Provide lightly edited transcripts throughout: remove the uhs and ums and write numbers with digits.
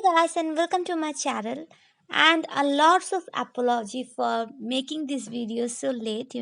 Guys, and welcome to my channel. And a lots of apology for making this video so late.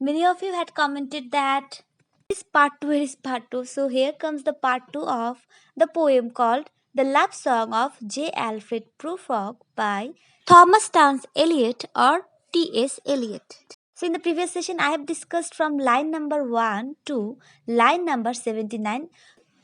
Many of you had commented that this part 2 is part 2. So here comes the part 2 of the poem called The Love Song of J. Alfred Prufrock by Thomas Towns Eliot or T.S. Eliot. So in the previous session I have discussed from line number 1 to line number 79,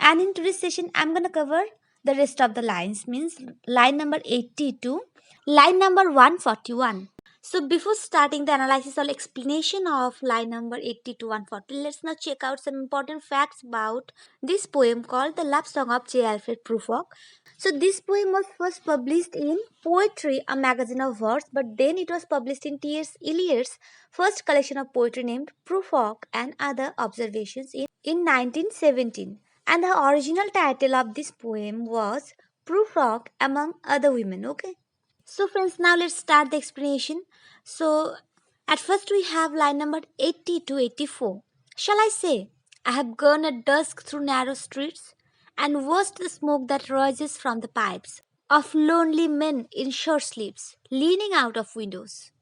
and in today's session I'm going to cover the rest of the lines, means line number 80 to line number 141. So before starting the analysis or explanation of line number 80 to 140, let's now check out some important facts about this poem called The Love Song of J. Alfred Prufrock. So this poem was first published in Poetry, a magazine of verse, but then it was published in T.S. Eliot's first collection of poetry named Prufrock and Other Observations in 1917. And the original title of this poem was Prufrock Among Other Women. Okay. So friends, now let's start the explanation. So at first we have line number 80 to 84. Shall I say, I have gone at dusk through narrow streets and watched the smoke that rises from the pipes of lonely men in shirt sleeves leaning out of windows.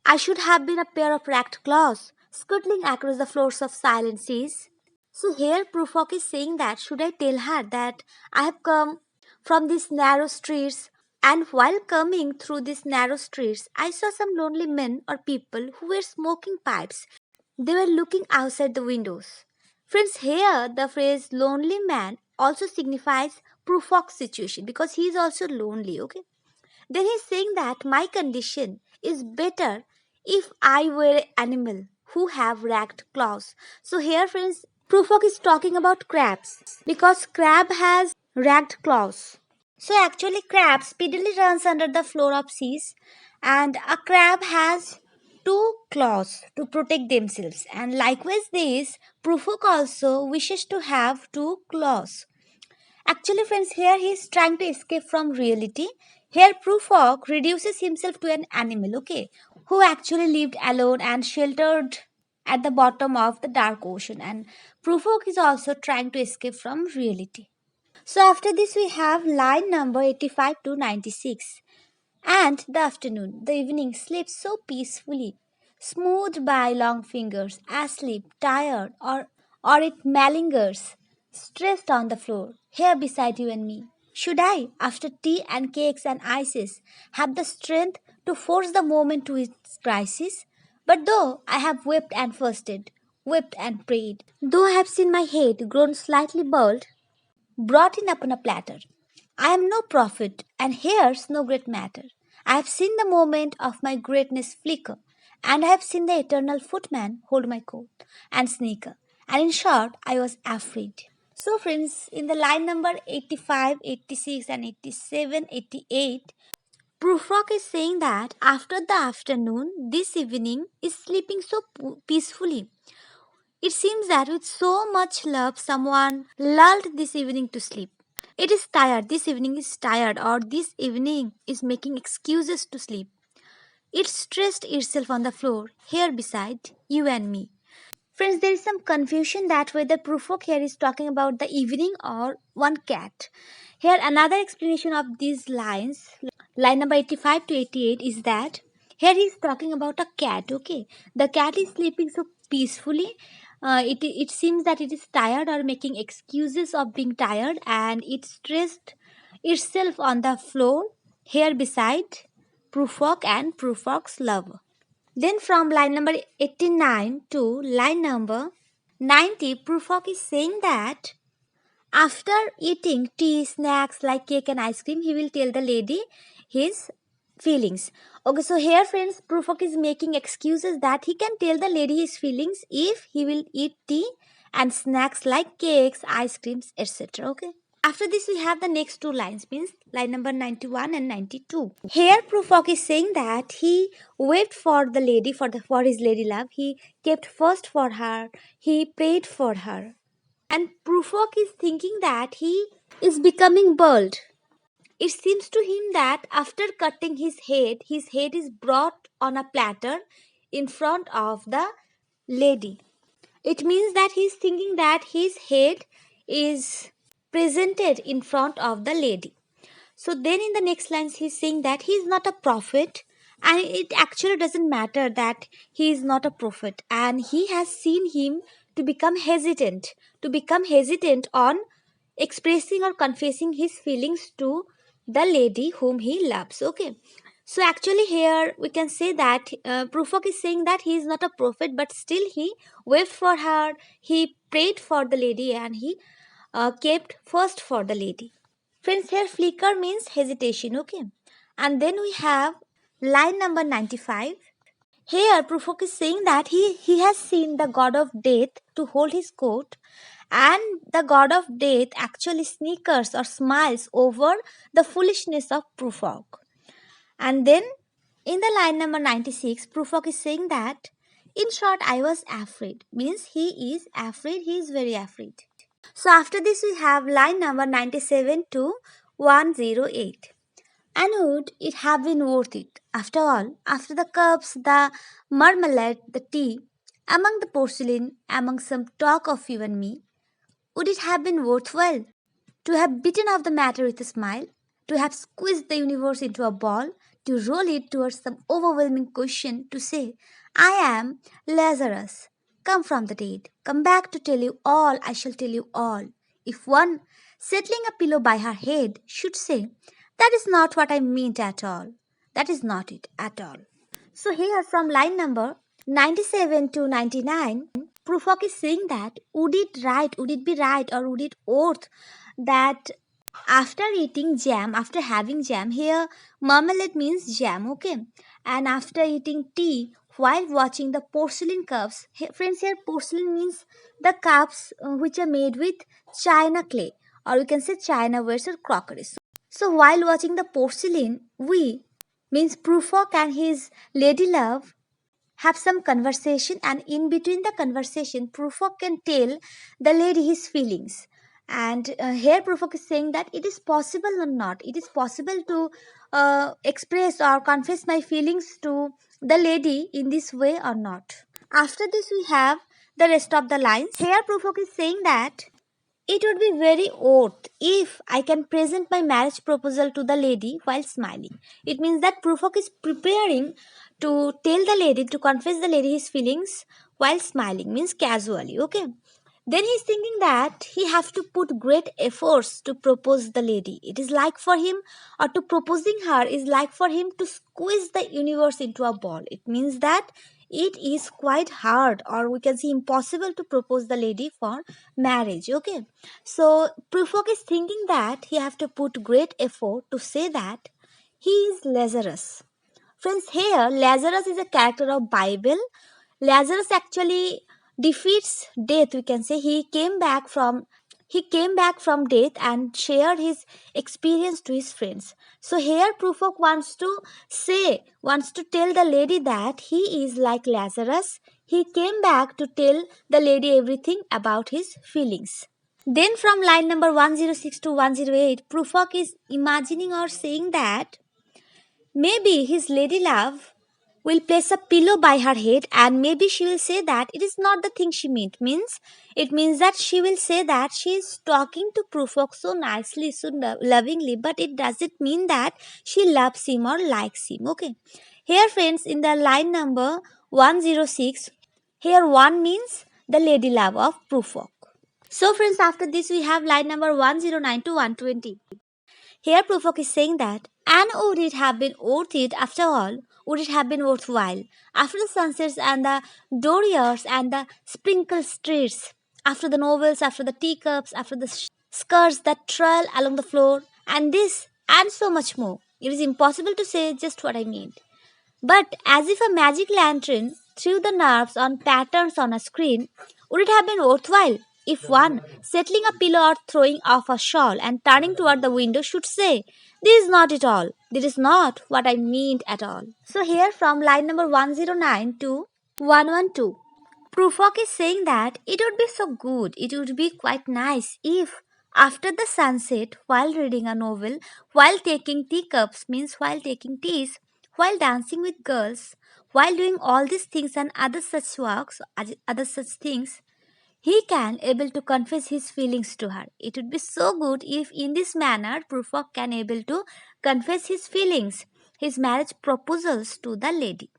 I should have been a pair of ragged claws scuttling across the floors of silent seas. So here Prufrock is saying that should I tell her that I have come from these narrow streets, and while coming through these narrow streets I saw some lonely men or people who were smoking pipes. They were looking outside the windows. Friends, here the phrase lonely man also signifies Prufrock's situation because he is also lonely, okay? Then he's saying that my condition is better if I were an animal who have ragged claws. So here friends, Prufrock is talking about crabs because crab has ragged claws. So actually crab speedily runs under the floor of seas, and a crab has two claws to protect themselves, and likewise this Prufrock also wishes to have two claws. Actually, friends, here he is trying to escape from reality. Here, Prufrock reduces himself to an animal, okay, who actually lived alone and sheltered at the bottom of the dark ocean. And Prufrock is also trying to escape from reality. So, after this, we have line number 85 to 96. And the afternoon, the evening sleeps so peacefully, smoothed by long fingers, asleep, tired, or it malingers, stressed on the floor, here beside you and me. Should I, after tea and cakes and ices, have the strength to force the moment to its crisis? But though I have wept and fasted, wept and prayed, though I have seen my head grown slightly bald, brought in upon a platter, I am no prophet, and here's no great matter. I have seen the moment of my greatness flicker, and I have seen the eternal footman hold my coat and sneaker, and in short, I was afraid. So, friends, in the line number 85, 86, and 87, 88, Prufrock is saying that after the afternoon, this evening is sleeping so peacefully. It seems that with so much love, someone lulled this evening to sleep. It is tired, this evening is tired, or this evening is making excuses to sleep. It stretched itself on the floor, here beside you and me. Friends, there is some confusion that whether Prufrock here is talking about the evening or one cat. Here, another explanation of these lines, line number 85 to 88, is that here he is talking about a cat, okay? The cat is sleeping so peacefully. It seems that it is tired or making excuses of being tired, and it stretched itself on the floor here beside Prufrock and Prufrock's lover. Then from line number 89 to line number 90, Prufrock is saying that after eating tea, snacks like cake and ice cream, he will tell the lady his feelings. Okay, so here friends, Prufrock is making excuses that he can tell the lady his feelings if he will eat tea and snacks like cakes, ice creams, etc. Okay. After this, we have the next two lines, means line number 91 and 92. Here, Prufrock is saying that he wept for the lady, for his lady love. He kept first for her. He prayed for her. And Prufrock is thinking that he is becoming bald. It seems to him that after cutting his head is brought on a platter in front of the lady. It means that he is thinking that his head is presented in front of the lady. So then in the next lines he's saying that he is not a prophet, and it actually doesn't matter that he is not a prophet, and he has seen him to become hesitant on expressing or confessing his feelings to the lady whom he loves. Okay, so actually here we can say that Prufrock is saying that he is not a prophet, but still he wept for her, he prayed for the lady, and he kept first for the lady. Friends, here flicker means hesitation. Okay, and then we have line number 95. Here, Prufrock is saying that he has seen the god of death to hold his coat, and the god of death actually snickers or smiles over the foolishness of Prufrock. And then in the line number 96, Prufrock is saying that, in short, I was afraid. Means he is afraid, he is very afraid. So after this, we have line number 97 to 108. And would it have been worth it? After all, after the cups, the marmalade, the tea, among the porcelain, among some talk of you and me, would it have been worthwhile to have bitten off the matter with a smile, to have squeezed the universe into a ball, to roll it towards some overwhelming question, to say, I am Lazarus, come from the dead, come back to tell you all, I shall tell you all. If one, settling a pillow by her head, should say, that is not what I meant at all, that is not it at all. So, here from line number 97 to 99, Prufrock is saying that would it be right, or would it worth that after eating jam, after having jam, here marmalade means jam, okay, and after eating tea while watching the porcelain cups, friends, here porcelain means the cups which are made with china clay, or we can say china wares or crockery. So while watching the porcelain, we means Prufrock and his lady love have some conversation, and in between the conversation Prufrock can tell the lady his feelings. And here Prufrock is saying that it is possible or not, it is possible to express or confess my feelings to the lady in this way or not. After this we have the rest of the lines. Here Prufrock is saying that it would be very odd if I can present my marriage proposal to the lady while smiling. It means that Prufrock is preparing to tell the lady, to confess the lady his feelings while smiling, means casually, okay? Then he's thinking that he have to put great efforts to propose the lady. It is like for him, or to proposing her is like for him to squeeze the universe into a ball. It means that it is quite hard, or we can say impossible, to propose the lady for marriage, okay? So Prufrock is thinking that he have to put great effort to say that he is Lazarus. Friends, here Lazarus is a character of Bible. Lazarus actually defeats death, we can say. He came back from death and shared his experience to his friends. So here Prufrock wants to tell the lady that he is like Lazarus. He came back to tell the lady everything about his feelings. Then from line number 106 to 108, Prufrock is imagining or saying that maybe his lady love will place a pillow by her head, and maybe she will say that it is not the thing she meant. Means it means that she will say that she is talking to Prufrock so nicely, so lovingly, but it doesn't mean that she loves him or likes him. Okay. Here, friends, in the line number 106, here one means the lady love of Prufrock. So, friends, after this we have line number 109 to 120. Here Prufrock is saying that, and would it have been worth it after all? Would it have been worthwhile? After the sunsets and the doriers and the sprinkled streets, after the novels, after the teacups, after the skirts that trail along the floor, and this and so much more. It is impossible to say just what I mean. But as if a magic lantern threw the nerves on patterns on a screen, would it have been worthwhile if one, settling a pillow or throwing off a shawl and turning toward the window, should say, this is not at all, this is not what I meant at all. So, here from line number 109 to 112, Prufrock is saying that it would be so good, it would be quite nice if, after the sunset, while reading a novel, while taking teacups, means while taking teas, while dancing with girls, while doing all these things and other such works, other such things, he can able to confess his feelings to her. It would be so good if in this manner Prufrock can able to confess his feelings, his marriage proposals to the lady.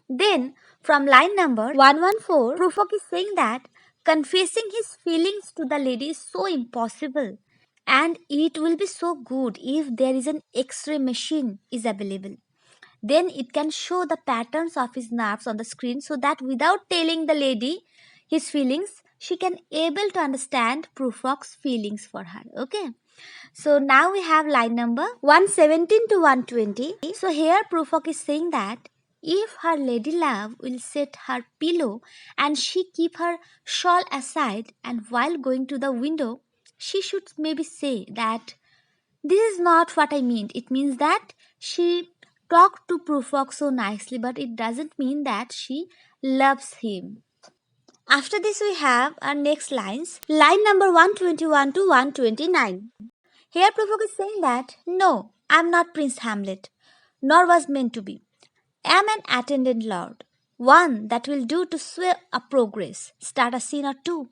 Then from line number 114, Prufrock is saying that confessing his feelings to the lady is so impossible, and it will be so good if there is an x-ray machine is available. Then it can show the patterns of his nerves on the screen, so that without telling the lady his feelings, she can able to understand Prufrock's feelings for her. Okay. So now we have line number 117 to 120. So here Prufrock is saying that if her lady love will set her pillow and she keep her shawl aside, and while going to the window she should maybe say that this is not what I mean. It means that she talked to Prufrock so nicely, but it doesn't mean that she loves him. After this, we have our next lines. Line number 121 to 129. Here, Prufrock is saying that, no, I am not Prince Hamlet, nor was meant to be. I am an attendant lord, one that will do to sway a progress, start a scene or two,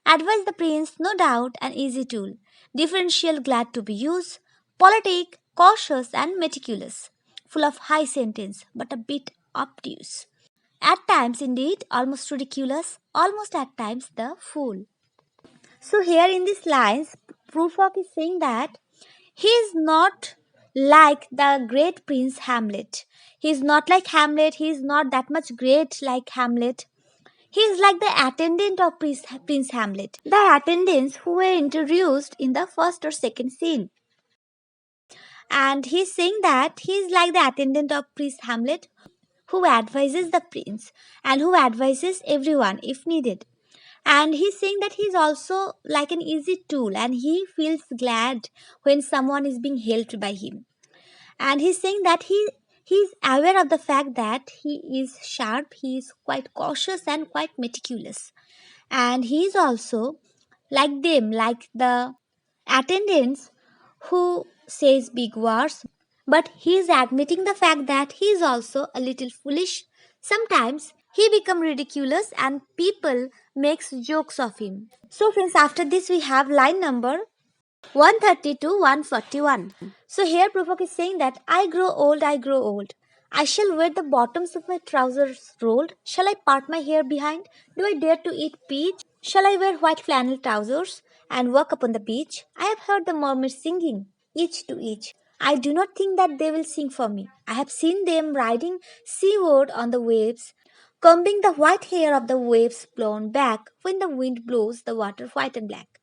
advise the prince, no doubt, an easy tool, differential glad to be used, politic, cautious and meticulous, full of high sentence, but a bit obtuse. At times, indeed, almost ridiculous, almost at times the fool. So here in these lines, Prufrock is saying that he is not like the great Prince Hamlet. He is not like Hamlet. He is not that much great like Hamlet. He is like the attendant of Prince Hamlet. The attendants who were introduced in the first or second scene. And he is saying that he is like the attendant of Prince Hamlet who advises the prince and who advises everyone if needed. And he's saying that he's also like an easy tool and he feels glad when someone is being helped by him. And he's saying that he's aware of the fact that he is sharp, he is quite cautious and quite meticulous. And he is also like them, like the attendants who says big words, but he is admitting the fact that he is also a little foolish. Sometimes he become ridiculous and people makes jokes of him. So friends, after this we have line number 130 to 141. So here Prufrock is saying that I grow old, I grow old. I shall wear the bottoms of my trousers rolled. Shall I part my hair behind? Do I dare to eat peach? Shall I wear white flannel trousers and walk upon the beach? I have heard the mermaids singing, each to each. I do not think that they will sing for me. I have seen them riding seaward on the waves, combing the white hair of the waves blown back when the wind blows the water white and black.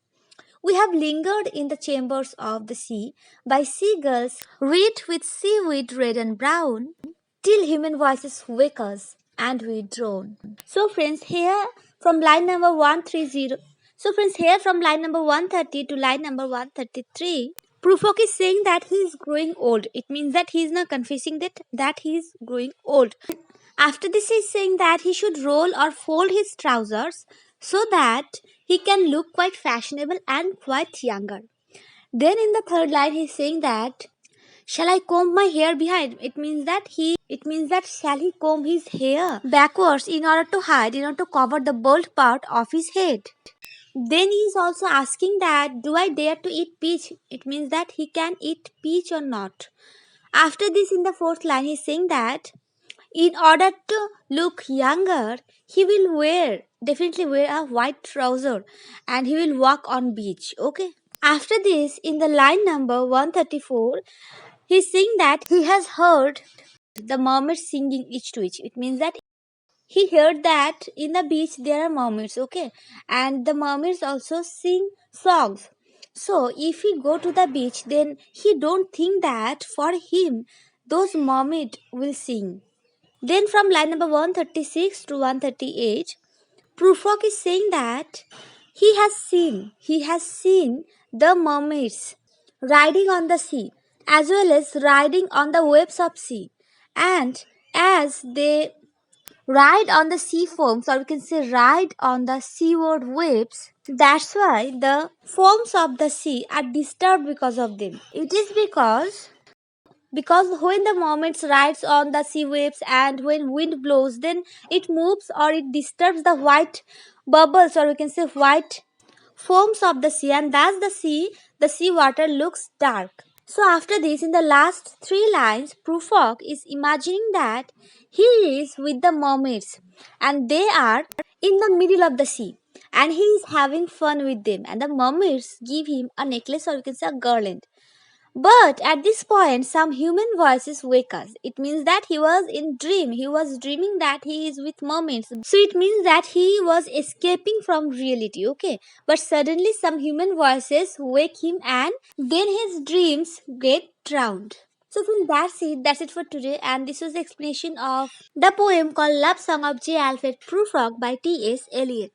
We have lingered in the chambers of the sea by seagulls wreathed with seaweed red and brown, till human voices wake us and we drone. So friends, here from line number 130, so friends, here from line number 130 to line number 133, Prufrock is saying that he is growing old. It means that he is now confessing that he is growing old. After this, he is saying that he should roll or fold his trousers so that he can look quite fashionable and quite younger. Then in the third line, he is saying that shall I comb my hair behind? It means that shall he comb his hair backwards in order to cover the bald part of his head. Then he is also asking that do I dare to eat peach? It means that he can eat peach or not. After this, in the fourth line, he is saying that in order to look younger, he will definitely wear a white trouser and he will walk on beach. Okay. After this, in the line number 134, he's saying that he has heard the mermaids singing each to each. It means that he heard that in the beach there are mermaids, okay, and the mermaids also sing songs. So if he go to the beach, then he don't think that for him those mermaids will sing. Then from line number 136 to 138, Prufrock is saying that he has seen the mermaids riding on the sea as well as riding on the waves of sea. And as they ride on the sea foams, or we can say ride on the seaward waves, that's why the foams of the sea are disturbed because of them. It is because because when the mermaid rides on the sea waves and when wind blows, then it moves or it disturbs the white bubbles, or we can say white foams of the sea, and thus the sea water looks dark. So after this, in the last three lines, Prufrock is imagining that he is with the mermaids and they are in the middle of the sea, and he is having fun with them, and the mermaids give him a necklace, or you can say a garland. But at this point, some human voices wake us. It means that he was in dream. He was dreaming that he is with mermaids. So it means that he was escaping from reality. Okay. But suddenly some human voices wake him, and then his dreams get drowned. So friends, that's it. That's it for today. And this was the explanation of the poem called Love Song of J. Alfred Prufrock by T.S. Eliot.